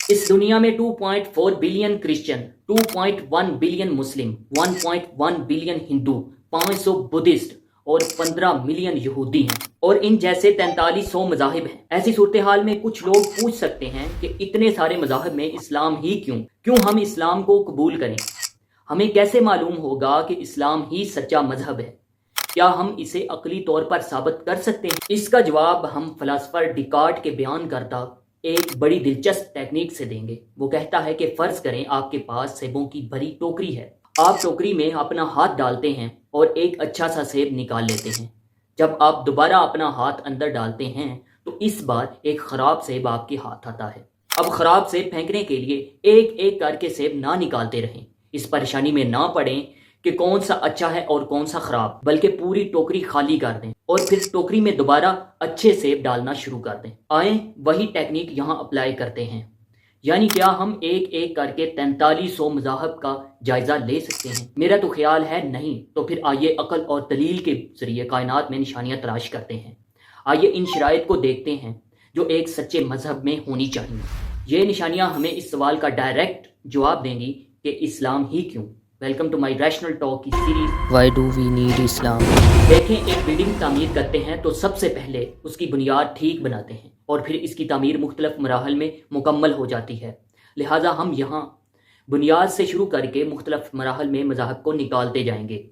इस दुनिया में 2.4 बिलियन क्रिश्चियन, 2.1 बिलियन मुस्लिम, 1.1 बिलियन हिंदू, 500 बुद्धिस्ट और 15 मिलियन यहूदी हैं और इन जैसे 4300 मज़ाहिब हैं। ऐसी सूरत हाल में कुछ लोग पूछ सकते हैं कि इतने सारे मज़ाहिब में इस्लाम ही क्यों हम इस्लाम को कबूल करें? हमें कैसे मालूम होगा कि इस्लाम ही सच्चा मजहब है? क्या हम इसे अकली तौर पर साबित कर सकते हैं? इसका जवाब हम फिलासफर डिकार्ट के बयान करता एक बड़ी दिलचस्प टेक्निक से देंगे। वो कहता है कि फर्ज करें आपके पास सेबों की भरी टोकरी है। आप टोकरी में अपना हाथ डालते हैं और एक अच्छा सा सेब निकाल लेते हैं। जब आप दोबारा अपना हाथ अंदर डालते हैं तो इस बार एक खराब सेब आपके हाथ आता है। अब खराब सेब फेंकने के लिए एक एक करके सेब ना निकालते रहें। इस परेशानी में ना पड़ें कि कौन सा अच्छा है और कौन सा खराब, बल्कि पूरी टोकरी खाली कर दें और फिर टोकरी में दोबारा अच्छे सेब डालना शुरू कर दें। आए वही टेक्निक यहाँ अप्लाई करते हैं। यानी क्या हम एक एक करके 4300 मज़ाहब का जायजा ले सकते हैं? मेरा तो ख्याल है नहीं। तो फिर आइए अकल और दलील के जरिए कायनात में निशानियां तलाश करते हैं। आइए इन शराइत को देखते हैं जो एक सच्चे मजहब में होनी चाहिए। ये निशानियां हमें इस सवाल का डायरेक्ट जवाब देंगी कि इस्लाम ही क्यों। Welcome to my rational talk की series why do we need Islam. देखें, एक बिल्डिंग तामीर करते हैं तो सबसे पहले उसकी बुनियाद ठीक बनाते हैं और फिर इसकी तामीर मुख्तलिफ मराहल में मुकम्मल हो जाती है। लिहाजा हम यहाँ बुनियाद से शुरू करके मुख्तलिफ मराहल में मज़ाहब को निकालते जाएंगे।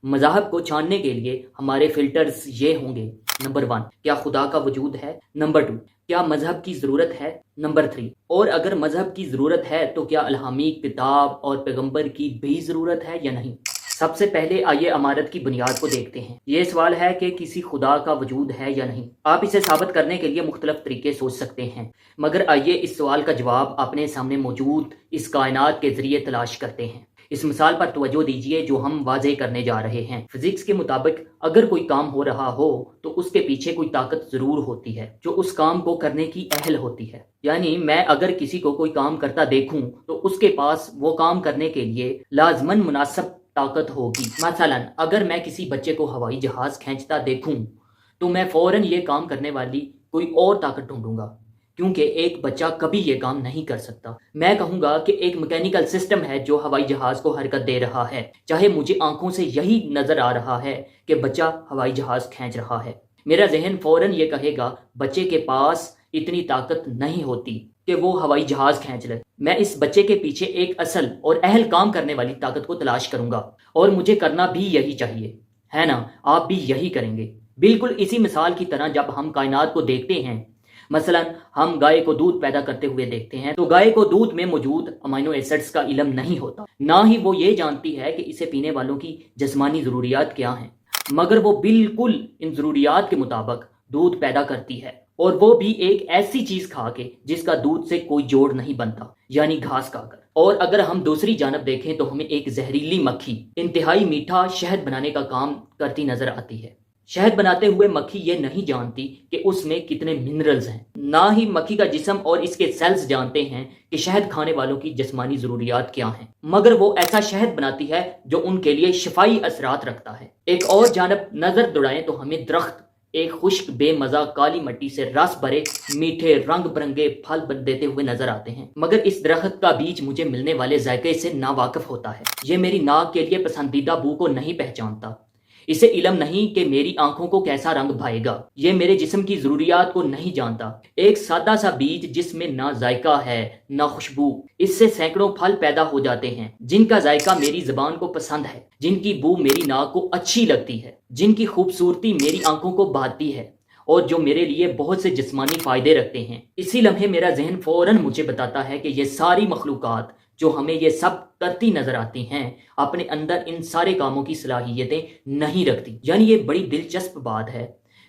मज़ाहब को छानने के लिए हमारे फिल्टर्स ये होंगे। नंबर 1, क्या खुदा का वजूद है? नंबर 2, क्या मजहब की ज़रूरत है? नंबर 3, और अगर मजहब की ज़रूरत है तो क्या अलहामी किताब और पैगंबर की भी ज़रूरत है या नहीं? सबसे पहले आइए अमारत की बुनियाद को देखते हैं। ये सवाल है कि किसी खुदा का वजूद है या नहीं। आप इसे साबित करने के लिए मुख्तलिफ तरीके सोच सकते हैं, मगर आइए इस सवाल का जवाब अपने सामने मौजूद इस कायनात के जरिए तलाश करते हैं। इस मिसाल पर तवज्जो दीजिए जो हम वाज़े करने जा रहे हैं। फिजिक्स के मुताबिक अगर कोई काम हो रहा हो तो उसके पीछे कोई ताकत जरूर होती है जो उस काम को करने की अहल होती है। यानी मैं अगर किसी को कोई काम करता देखूं तो उसके पास वो काम करने के लिए लाजमन मुनासिब ताकत होगी। मसलन अगर मैं किसी बच्चे को हवाई जहाज खींचता देखूं तो मैं फौरन ये काम करने वाली कोई और ताकत ढूंढूंगा, क्योंकि एक बच्चा कभी ये काम नहीं कर सकता। मैं कहूंगा कि एक मैकेनिकल सिस्टम है जो हवाई जहाज को हरकत दे रहा है, चाहे मुझे आंखों से यही नजर आ रहा है कि बच्चा हवाई जहाज खींच रहा है। मेरा जहन फौरन ये कहेगा बच्चे के पास इतनी ताकत नहीं होती कि वो हवाई जहाज खींच ले। मैं इस बच्चे के पीछे एक असल और अहल काम करने वाली ताकत को तलाश करूंगा और मुझे करना भी यही चाहिए, है ना? आप भी यही करेंगे। बिल्कुल इसी मिसाल की तरह जब हम कायनात को देखते हैं, मसलन हम गाय को दूध पैदा करते हुए देखते हैं, तो गाय को दूध में मौजूद अमीनो एसिड्स का इल्म नहीं होता, ना ही वो ये जानती है कि इसे पीने वालों की जिस्मानी ज़रूरियात क्या हैं, मगर वो बिल्कुल इन ज़रूरियात के मुताबिक दूध पैदा करती है, और वो भी एक ऐसी चीज खा के जिसका दूध से कोई जोड़ नहीं बनता, यानी घास खाकर। और अगर हम दूसरी जानब देखें तो हमें एक जहरीली मक्खी इंतहाई मीठा शहद बनाने का काम करती नजर आती है। शहद बनाते हुए मक्खी ये नहीं जानती कि उसमें कितने मिनरल्स हैं, ना ही मक्खी का जिस्म और इसके सेल्स जानते हैं कि शहद खाने वालों की जिस्मानी जरूरियात क्या हैं, मगर वो ऐसा शहद बनाती है जो उनके लिए शिफाई असरात रखता है। एक और जानब नजर दौड़ाएं तो हमें दरख्त एक खुश्क बेमजा काली मिट्टी से रस भरे मीठे रंग बिरंगे फल देते हुए नजर आते हैं, मगर इस दरख्त का बीज मुझे मिलने वाले जायके से नावाकिफ होता है। ये मेरी नाक के लिए पसंदीदा बू को नहीं पहचानता, इसे इल्म नहीं कि मेरी आंखों को कैसा रंग भाएगा, ये मेरे जिस्म की जरूरियात को नहीं जानता। एक सादा सा बीज जिसमें ना जायका है ना खुशबू, इससे सैकड़ों फल पैदा हो जाते हैं जिनका जायका मेरी जुबान को पसंद है, जिनकी बू मेरी नाक को अच्छी लगती है, जिनकी खूबसूरती मेरी आंखों को भाती है और जो मेरे लिए बहुत से जिस्मानी फायदे रखते हैं। इसी लम्हे मेरा जहन फौरन मुझे बताता है कि ये सारी मखलूकात जो हमें ये सब करती नजर आती हैं अपने अंदर इन सारे कामों की सलाहियतें नहीं रखती। यानी ये बड़ी दिलचस्प बात है,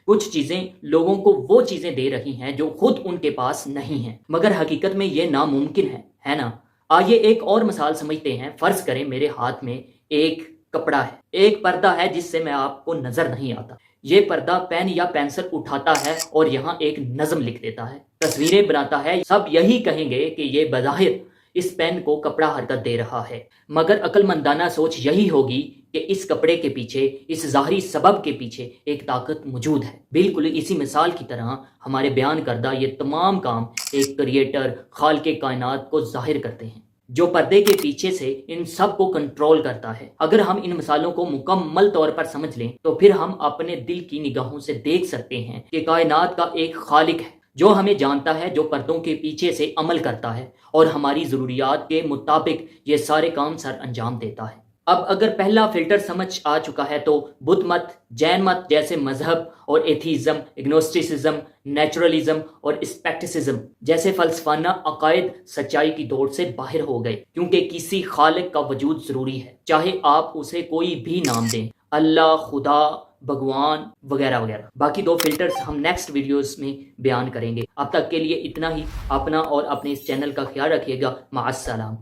कुछ चीजें लोगों को वो चीजें दे रही हैं जो खुद उनके पास नहीं है, मगर हकीकत में ये नामुमकिन है ना? आइए एक और मिसाल समझते हैं। फर्ज करें मेरे हाथ में एक कपड़ा है, एक पर्दा है जिससे मैं आपको नजर नहीं आता। ये पर्दा पेन या पेंसिल उठाता है और यहाँ एक नज्म लिख देता है, तस्वीरें बनाता है। सब यही कहेंगे कि ये बज़ाहिर اس پین کو کپڑا حرکت دے رہا ہے، مگر عقل مندانہ سوچ یہی ہوگی کہ اس کپڑے کے پیچھے، اس ظاہری سبب کے پیچھے ایک طاقت موجود ہے۔ بالکل اسی مثال کی طرح ہمارے بیان کردہ یہ تمام کام ایک کریٹر، خالق کائنات کو ظاہر کرتے ہیں، جو پردے کے پیچھے سے ان سب کو کنٹرول کرتا ہے۔ اگر ہم ان مثالوں کو مکمل طور پر سمجھ لیں تو پھر ہم اپنے دل کی نگاہوں سے دیکھ سکتے ہیں کہ کائنات کا ایک خالق ہے جو ہمیں جانتا ہے، جو پردوں کے پیچھے سے عمل کرتا ہے اور ہماری ضروریات کے مطابق یہ سارے کام سر انجام دیتا ہے۔ اب اگر پہلا فلٹر سمجھ آ چکا ہے تو بدھ مت، جین مت جیسے مذہب اور ایتھیزم، اگنوسٹسزم، نیچرلزم اور اسپیکٹسزم جیسے فلسفانہ عقائد سچائی کی دوڑ سے باہر ہو گئے، کیونکہ کسی خالق کا وجود ضروری ہے، چاہے آپ اسے کوئی بھی نام دیں، اللہ، خدا، بھگوان وغیرہ وغیرہ۔ باقی دو فلٹرز ہم نیکسٹ ویڈیوز میں بیان کریں گے۔ اب تک کے لیے اتنا ہی۔ اپنا اور اپنے اس چینل کا خیال رکھیے گا۔ مع السلام۔